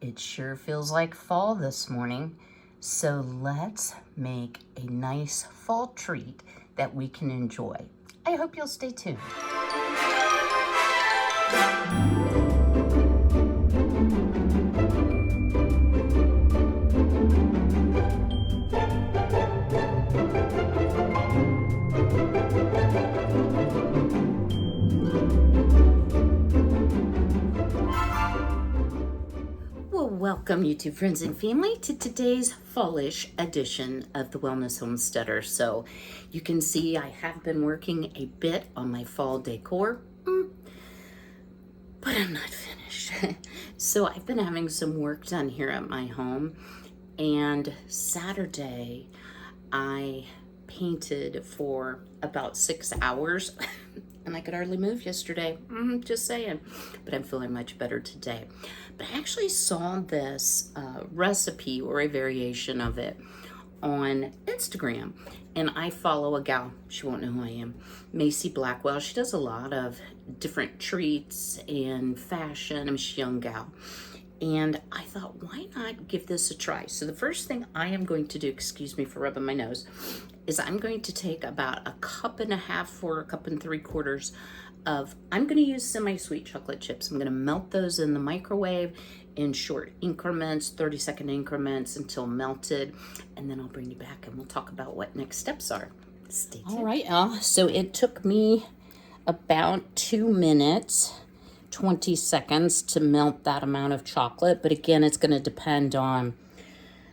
It sure feels like fall this morning, so let's make a nice fall treat that we can enjoy. I hope you'll stay tuned. Welcome, YouTube friends and family, to today's fallish edition of the Wellness Homesteader. So you can see I have been working a bit on my fall decor, but I'm not finished. So I've been having some work done here at my home, and Saturday I painted for about 6 hours. And I could hardly move yesterday, just saying. But I'm feeling much better today. But I actually saw this recipe or a variation of it on Instagram. And I follow a gal, she won't know who I am, Macy Blackwell. She does a lot of different treats and fashion. I'm a young gal. And I thought, why not give this a try? So the first thing I am going to do, excuse me for rubbing my nose, is I'm going to take about 1.5 cups or 1 3/4 cups of, I'm going to use semi-sweet chocolate chips. I'm going to melt those in the microwave in short increments, 30-second increments until melted. And then I'll bring you back and we'll talk about what next steps are. Stay tuned. All right, y'all. So it took me about 2 minutes, 20 seconds to melt that amount of chocolate. But again, it's going to depend on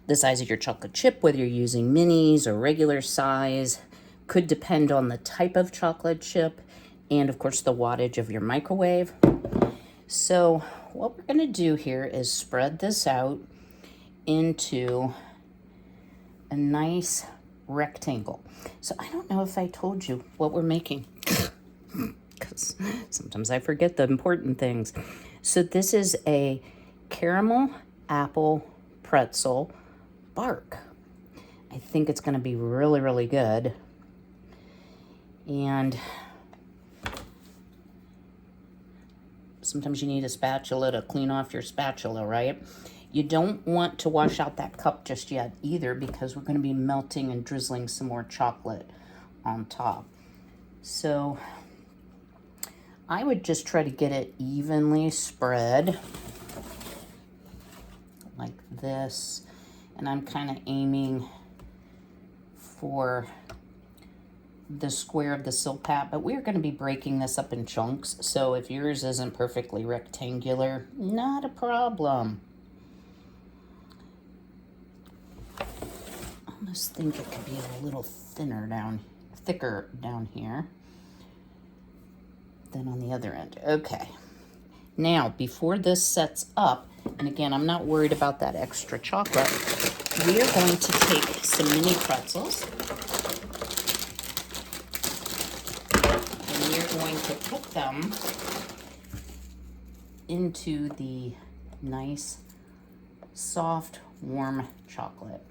the size of your chocolate chip, whether you're using minis or regular size. Could depend on the type of chocolate chip and of course the wattage of your microwave. So what we're going to do here is spread this out into a nice rectangle. So I don't know if I told you what we're making, because sometimes I forget the important things. So this is a caramel apple pretzel bark. I think it's going to be really, really good. And sometimes you need a spatula to clean off your spatula, right? You don't want to wash out that cup just yet either, because we're going to be melting and drizzling some more chocolate on top. So I would just try to get it evenly spread like this. And I'm kind of aiming for the square of the silpat, but we're going to be breaking this up in chunks. So if yours isn't perfectly rectangular, not a problem. I almost think it could be a little thicker down here than on the other end. Okay. Now, before this sets up, and again, I'm not worried about that extra chocolate, we are going to take some mini pretzels, and we are going to put them into the nice, soft, warm chocolate.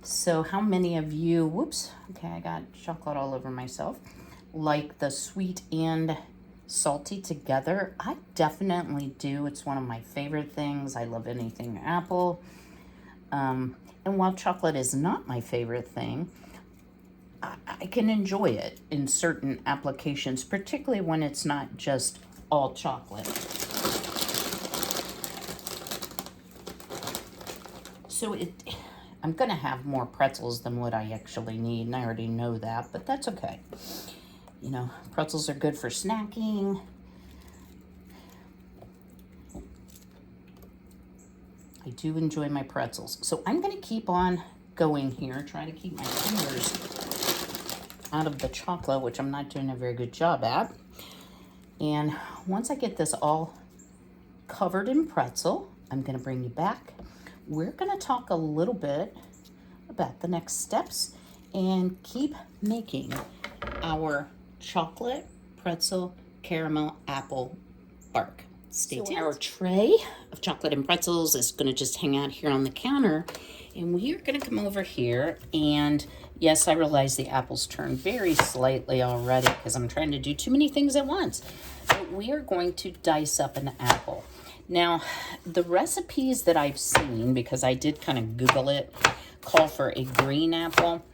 So how many of you, whoops, okay, I got chocolate all over myself, like the sweet and salty together? I definitely do. It's one of my favorite things. I love anything apple. And while chocolate is not my favorite thing, I can enjoy it in certain applications, particularly when it's not just all chocolate. So I'm going to have more pretzels than what I actually need, and I already know that, but that's okay. You know, pretzels are good for snacking. I do enjoy my pretzels. So I'm going to keep on going here, try to keep my fingers out of the chocolate, which I'm not doing a very good job at. And once I get this all covered in pretzel, I'm going to bring you back. We're going to talk a little bit about the next steps and keep making our chocolate pretzel caramel apple bark. Stay tuned. Our tray of chocolate and pretzels is going to just hang out here on the counter, and we are going to come over here, and yes, I realize the apples turn very slightly already because I'm trying to do too many things at once, but we are going to dice up an apple. Now, the recipes that I've seen, because I did kind of Google it, call for a green apple.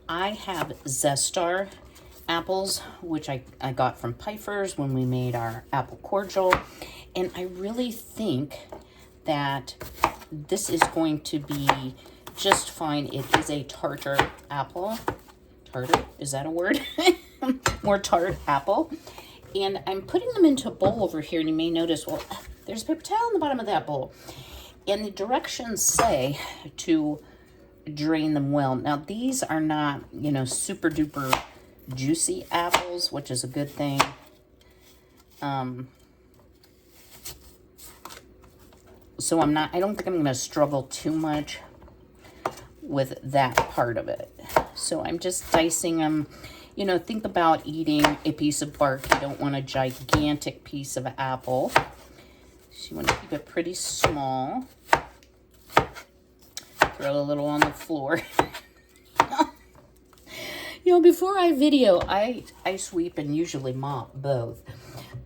I have Zestar apples, which I got from Pfeiffer's when we made our apple cordial. And I really think that this is going to be just fine. It is a tartar apple. Tartar, is that a word? More tart apple. And I'm putting them into a bowl over here, and you may notice, well, there's a paper towel on the bottom of that bowl. And the directions say to drain them well. Now, these are not, you know, super duper juicy apples, which is a good thing. So I don't think I'm going to struggle too much with that part of it. So I'm just dicing them. You know, think about eating a piece of bark. You don't want a gigantic piece of apple. So you want to keep it pretty small. Throw a little on the floor. You know, before I video, I sweep and usually mop both.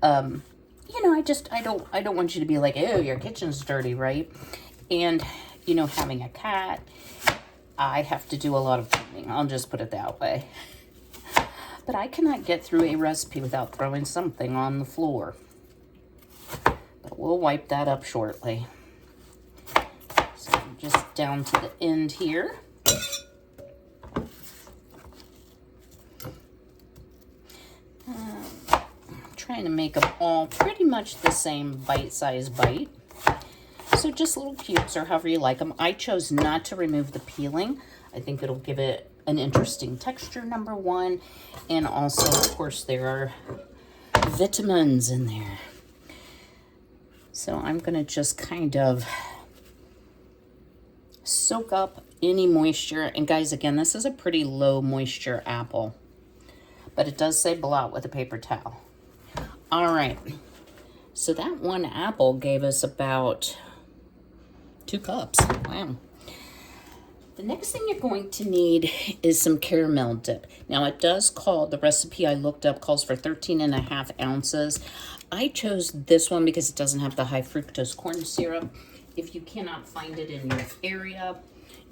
You know, I don't want you to be like, oh, your kitchen's dirty, right? And, you know, having a cat, I have to do a lot of cleaning. I'll just put it that way. But I cannot get through a recipe without throwing something on the floor. But we'll wipe that up shortly. So I'm just down to the end here. Trying to make them all pretty much the same bite-sized bite. So just little cubes or however you like them. I chose not to remove the peeling. I think it'll give it an interesting texture, number one. And also, of course, there are vitamins in there. So I'm going to just kind of soak up any moisture. And guys, again, this is a pretty low moisture apple. But it does say blot with a paper towel. All right. So that one apple gave us about 2 cups. Wow. The next thing you're going to need is some caramel dip. Now it does call, the recipe I looked up calls for 13.5 ounces. I chose this one because it doesn't have the high fructose corn syrup. If you cannot find it in your area,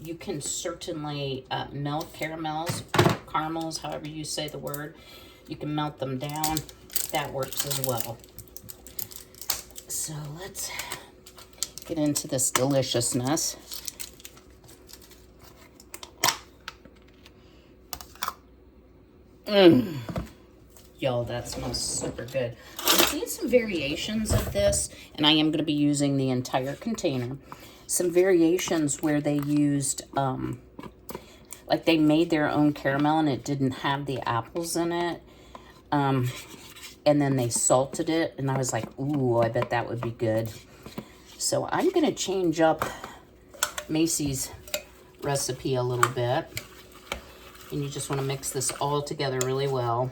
you can certainly melt caramels, however you say the word. You can melt them down. That works as well. So let's get into this deliciousness. Y'all, that smells super good. I'm seeing some variations of this, and I am going to be using the entire container. Some variations where they used, like they made their own caramel and it didn't have the apples in it. And then they salted it, and I was like, ooh, I bet that would be good. So I'm going to change up Macy's recipe a little bit. And you just want to mix this all together really well.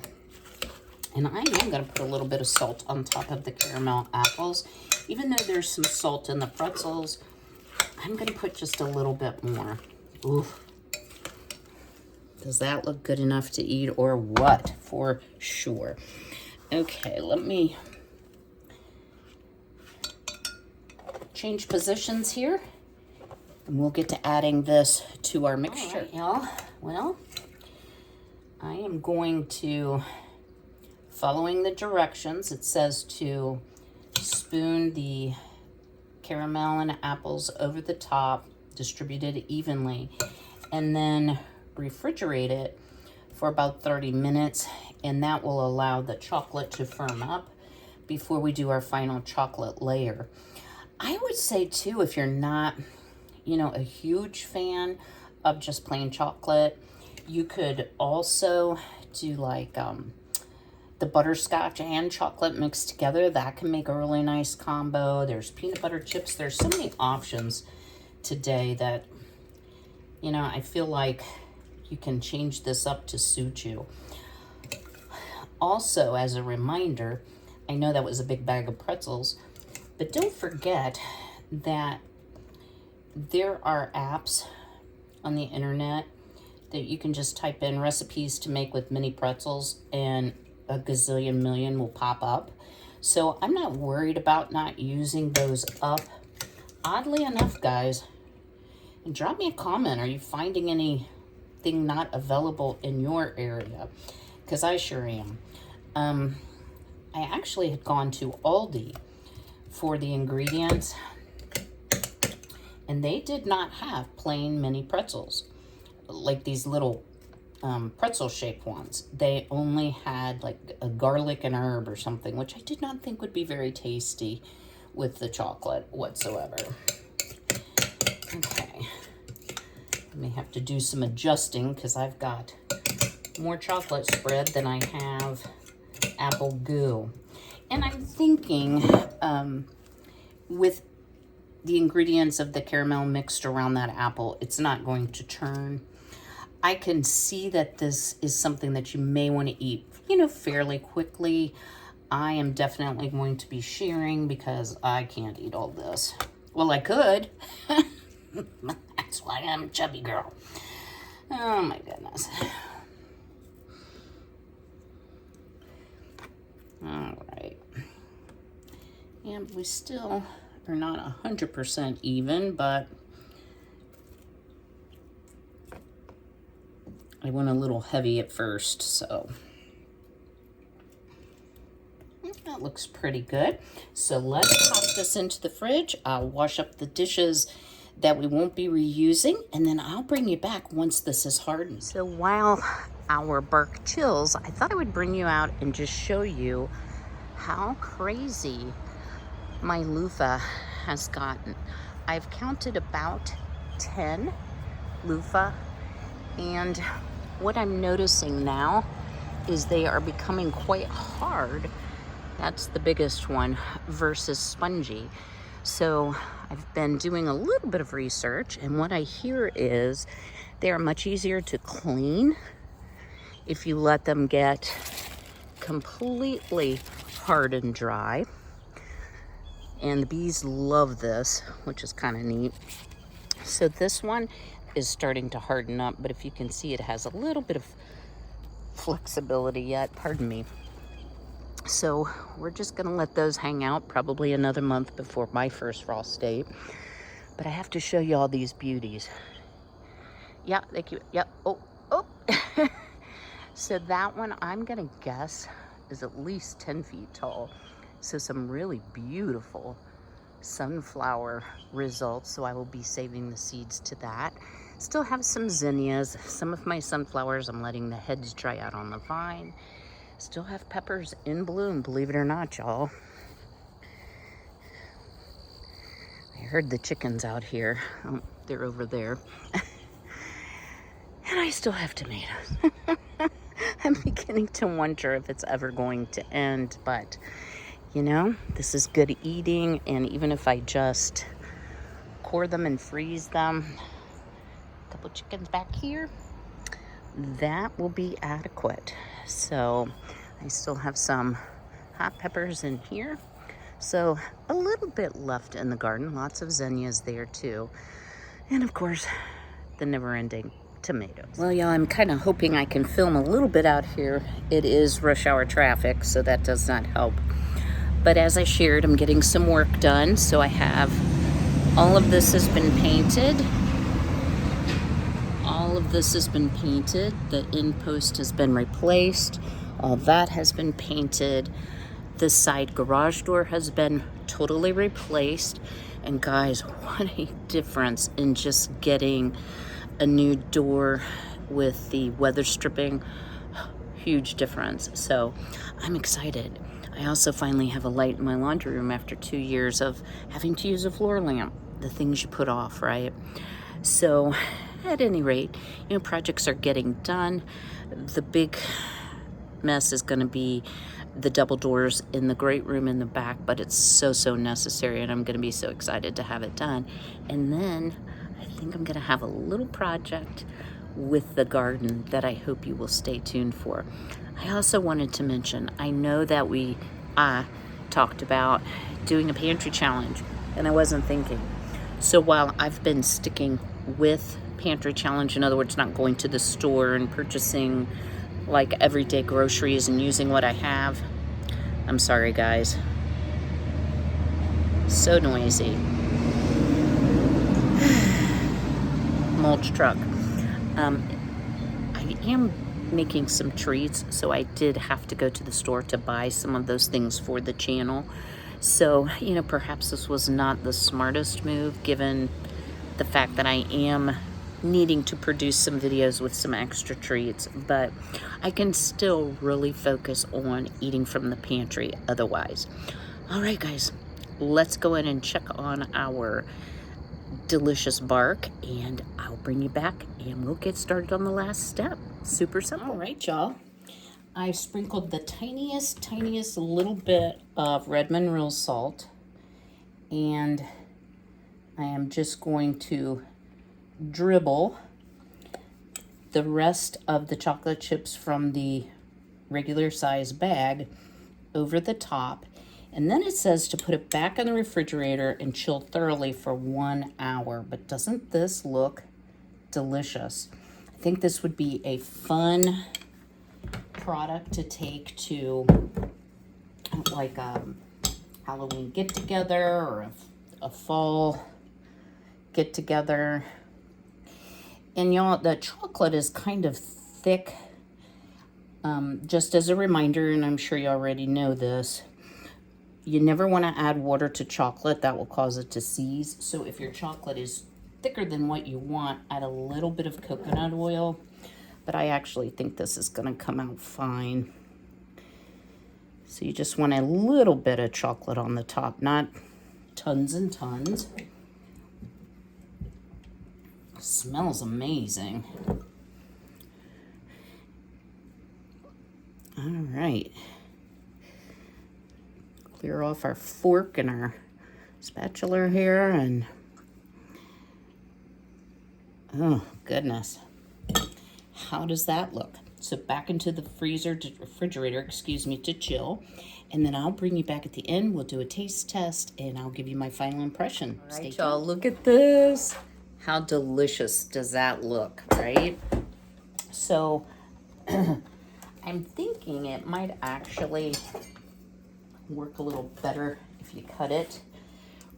And I am going to put a little bit of salt on top of the caramel apples. Even though there's some salt in the pretzels, I'm going to put just a little bit more. Ooh. Does that look good enough to eat or what? For sure. Okay, let me change positions here. And we'll get to adding this to our mixture. All right, y'all. Well, I am going to, following the directions, it says to spoon the caramel and apples over the top, distribute it evenly, and then refrigerate it for about 30 minutes, and that will allow the chocolate to firm up before we do our final chocolate layer. I would say too, if you're not, you know, a huge fan of just plain chocolate, you could also do like the butterscotch and chocolate mixed together. That can make a really nice combo. There's peanut butter chips. There's so many options today that, you know, I feel like you can change this up to suit you. Also, as a reminder, I know that was a big bag of pretzels, but don't forget that there are apps on the internet that you can just type in recipes to make with mini pretzels and a gazillion million will pop up. So I'm not worried about not using those up. Oddly enough, guys, and drop me a comment. Are you finding anything not available in your area? Because I sure am. I actually had gone to Aldi for the ingredients, and they did not have plain mini pretzels, like these little pretzel shaped ones. They only had like a garlic and herb or something, which I did not think would be very tasty with the chocolate whatsoever. Okay, I may have to do some adjusting because I've got more chocolate spread than I have apple goo. And I'm thinking with the ingredients of the caramel mixed around that apple, it's not going to turn. I can see that this is something that you may want to eat, you know, fairly quickly. I am definitely going to be sharing because I can't eat all this. Well, I could. That's why I'm a chubby girl. Oh my goodness. All right. And we still are not 100% even, but I went a little heavy at first, so that looks pretty good. So let's pop this into the fridge. I'll wash up the dishes that we won't be reusing, and then I'll bring you back once this is hardened. So while our bark chills, I thought I would bring you out and just show you how crazy my loofah has gotten. I've counted about 10 loofah, and what I'm noticing now is they are becoming quite hard. That's the biggest one versus spongy. So I've been doing a little bit of research, and what I hear is they are much easier to clean if you let them get completely hard and dry. And the bees love this, which is kind of neat. So this one is starting to harden up, but if you can see, it has a little bit of flexibility yet, pardon me. So we're just gonna let those hang out probably another month before my first frost date. But I have to show you all these beauties. Yeah, thank you. Yep. Oh. So that one, I'm gonna guess, is at least 10 feet tall. So some really beautiful sunflower results. So I will be saving the seeds to that. Still have some zinnias. Some of my sunflowers, I'm letting the heads dry out on the vine. Still have peppers in bloom, believe it or not, y'all. I heard the chickens out here. Oh, they're over there. And I still have tomatoes. I'm beginning to wonder if it's ever going to end, but you know, this is good eating, and even if I just core them and freeze them, a couple chickens back here, that will be adequate. So I still have some hot peppers in here. So a little bit left in the garden, lots of zinnias there too. And of course, the never-ending tomatoes. Well, y'all, I'm kind of hoping I can film a little bit out here. It is rush hour traffic, so that does not help. But as I shared, I'm getting some work done. So I have, all of this has been painted. All of this has been painted. The end post has been replaced. All that has been painted. The side garage door has been totally replaced. And guys, what a difference in just getting a new door with the weather stripping. Huge difference. So I'm excited. I also finally have a light in my laundry room after 2 years of having to use a floor lamp. The things you put off, right? So at any rate, you know, projects are getting done. The big mess is going to be the double doors in the great room in the back, but it's so necessary, and I'm going to be so excited to have it done. And then I think I'm going to have a little project with the garden that I hope you will stay tuned for. I also wanted to mention, I know that I talked about doing a pantry challenge, and I wasn't thinking. So while I've been sticking with pantry challenge, in other words, not going to the store and purchasing like everyday groceries and using what I have, I'm sorry guys, So noisy. Mulch truck. I am making some treats, so I did have to go to the store to buy some of those things for the channel. So, perhaps this was not the smartest move given the fact that I am needing to produce some videos with some extra treats, but I can still really focus on eating from the pantry otherwise. All right, guys, let's go in and check on our delicious bark, and I'll bring you back and we'll get started on the last step. Super simple. All right, y'all. I sprinkled the tiniest little bit of red mineral salt, and I am just going to dribble the rest of the chocolate chips from the regular size bag over the top. And then it says to put it back in the refrigerator and chill thoroughly for 1 hour. But doesn't this look delicious? I think this would be a fun product to take to like a Halloween get-together or a fall get-together. And y'all, the chocolate is kind of thick. Just as a reminder, and I'm sure you already know this, you never want to add water to chocolate. That will cause it to seize. So if your chocolate is thicker than what you want, add a little bit of coconut oil. But I actually think this is going to come out fine. So you just want a little bit of chocolate on the top, not tons and tons. Smells amazing. All right. Clear off our fork and our spatula here, and oh goodness, how does that look? So back into the refrigerator, to chill, and then I'll bring you back at the end. We'll do a taste test, and I'll give you my final impression. All right, y'all, look at this. How delicious does that look, right? So I'm thinking it might actually work a little better if you cut it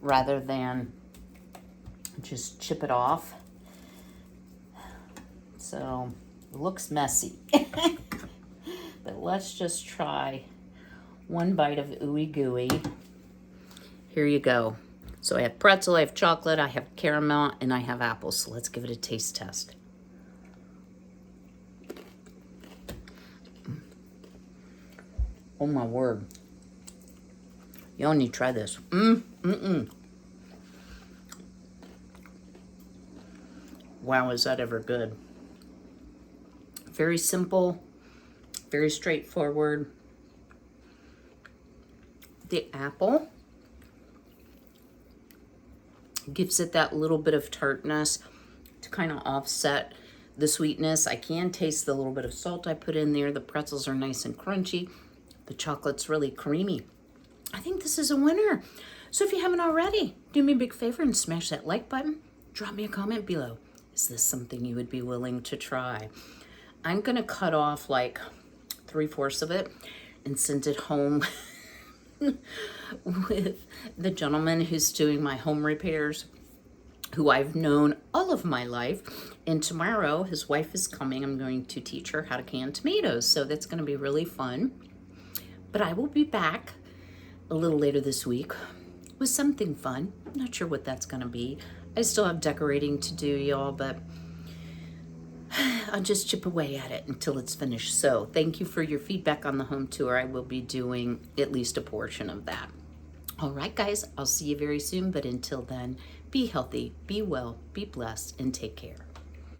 rather than just chip it off. So it looks messy. But let's just try one bite of ooey gooey. Here you go. So I have pretzel, I have chocolate, I have caramel, and I have apples. So let's give it a taste test. Oh my word. Y'all need to try this. Wow, is that ever good. Very simple, very straightforward. The apple gives it that little bit of tartness to kind of offset the sweetness. I can taste the little bit of salt I put in there. The pretzels are nice and crunchy. The chocolate's really creamy. I think this is a winner. So if you haven't already, do me a big favor and smash that like button. Drop me a comment below. Is this something you would be willing to try? I'm gonna cut off like 3/4 of it and send it home with the gentleman who's doing my home repairs, who I've known all of my life. And tomorrow his wife is coming. I'm going to teach her how to can tomatoes. So that's gonna be really fun. But I will be back a little later this week with something fun. I'm not sure what that's gonna be. I still have decorating to do, y'all, but I'll just chip away at it until it's finished. So thank you for your feedback on the home tour. I will be doing at least a portion of that. All right, guys, I'll see you very soon. But until then, be healthy, be well, be blessed, and take care.